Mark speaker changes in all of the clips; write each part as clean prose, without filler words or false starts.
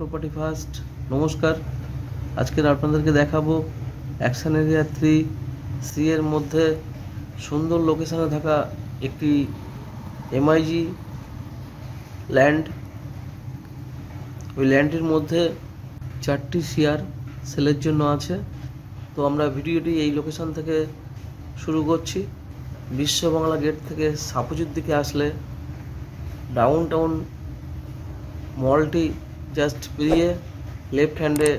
Speaker 1: Property first. নমস্কার, আজকের আপনাদেরকে দেখাবো অ্যাকশন এরিয়া 3C এর মধ্যে সুন্দর লোকেশনে থাকা একটি এমআইজি ল্যান্ড। ওই ল্যান্ডের মধ্যে 4টি শেয়ার সেলের জন্য আছে। তো আমরা ভিডিওটি এই লোকেশন থেকে শুরু করছি। বিশ্ব বাংলা গেট থেকে সাপুজুর দিকে আসলে ডাউন টাউন মলটি জাস্ট পেরিয়ে লেফট হ্যান্ডে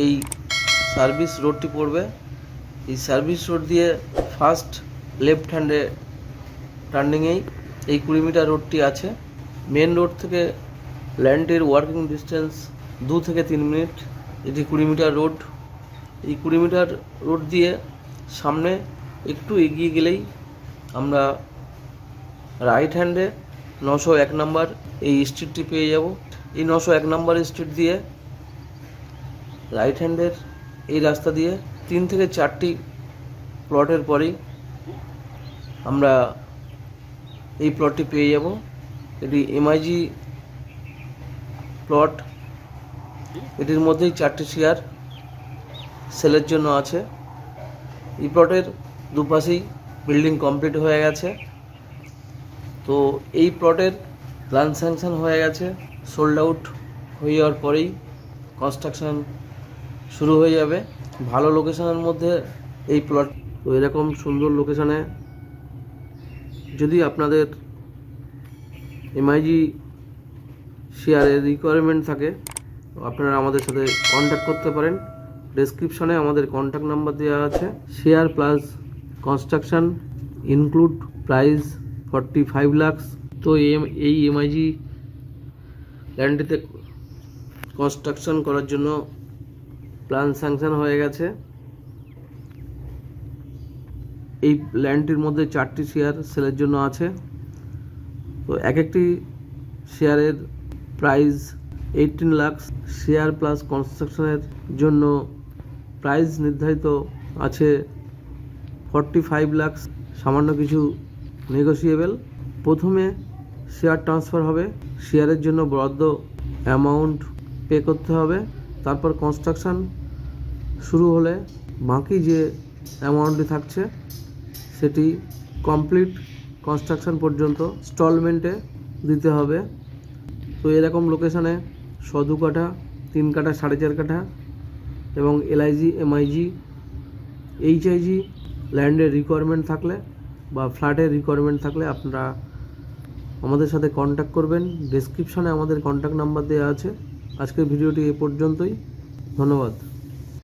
Speaker 1: এই সার্ভিস রোডটি পড়বে। এই সার্ভিস রোড দিয়ে ফার্স্ট লেফট হ্যান্ডে টার্নিংয়েই এই 20 মিটার রোডটি আছে। মেন রোড থেকে ল্যান্ডের ওয়ার্কিং ডিস্টেন্স 2 থেকে 3 মিনিট। এটি 20 মিটার রোড। এই 20 মিটার রোড দিয়ে সামনে একটু এগিয়ে গেলেই আমরা রাইট হ্যান্ডে 901 নাম্বার এই স্ট্রিটটি পেয়ে যাব। এই 901 নাম্বার স্ট্রিট দিয়ে রাইট হ্যান্ডের এই রাস্তা দিয়ে 3 থেকে 4টি প্লটের পরেই আমরা এই প্লটটি পেয়ে যাব। এটি এমআইজি প্লট। এটির মধ্যেই 4টি শেয়ার সেলের জন্য আছে। এই প্লটের দুপাশেই বিল্ডিং কমপ্লিট হয়ে গেছে। তো এই প্লটের প্ল্যান স্যাংশন হয়ে গেছে। সোল্ড আউট হয়ে যাওয়ার পরেই কনস্ট্রাকশন শুরু হয়ে যাবে। ভালো লোকেশনের মধ্যে এই প্লট। তো এরকম সুন্দর লোকেশনে যদি আপনাদের এমআইজি শেয়ারের রিকোয়ারমেন্ট থাকে তো আপনারা আমাদের সাথে কন্ট্যাক্ট করতে পারেন। ডেসক্রিপশনে আমাদের কন্ট্যাক্ট নাম্বার দেওয়া আছে। Share plus construction include price 45 lakh. তো এই এমআইজি ল্যান্ডটিতে কনস্ট্রাকশন করার জন্য প্ল্যান স্যাংশন হয়ে গেছে। এই ল্যান্ডটির মধ্যে 4টি শেয়ার সেলের জন্য আছে। তো এক একটি শেয়ারের প্রাইস 18 লাখ। শেয়ার প্লাস কনস্ট্রাকশনের জন্য প্রাইস নির্ধারিত আছে 45 লাখ। সামান্য কিছু নেগোসিয়েবল। প্রথমে শেয়ার ট্রান্সফার হবে, শেয়ারের জন্য বরাদ্দ অ্যামাউন্ট পে করতে হবে। তারপর কনস্ট্রাকশন শুরু হলে বাকি যে অ্যামাউন্টটি থাকছে সেটি কমপ্লিট কনস্ট্রাকশন পর্যন্ত ইনস্টলমেন্টে দিতে হবে। তো এরকম লোকেশনে 102 কাঠা, 3 কাঠা, 4.5 কাঠা এবং এলআইজি, এমআইজি, এইচআইজি ল্যান্ডের রিকোয়ারমেন্ট থাকলে বা ফ্ল্যাটের রিকোয়ারমেন্ট থাকলে আপনারা আমাদের সাথে কন্ট্যাক্ট করবেন। ডেসক্রিপশনে আমাদের কন্ট্যাক্ট নাম্বার দেওয়া আছে। আজকের ভিডিওটি এ পর্যন্তই। ধন্যবাদ।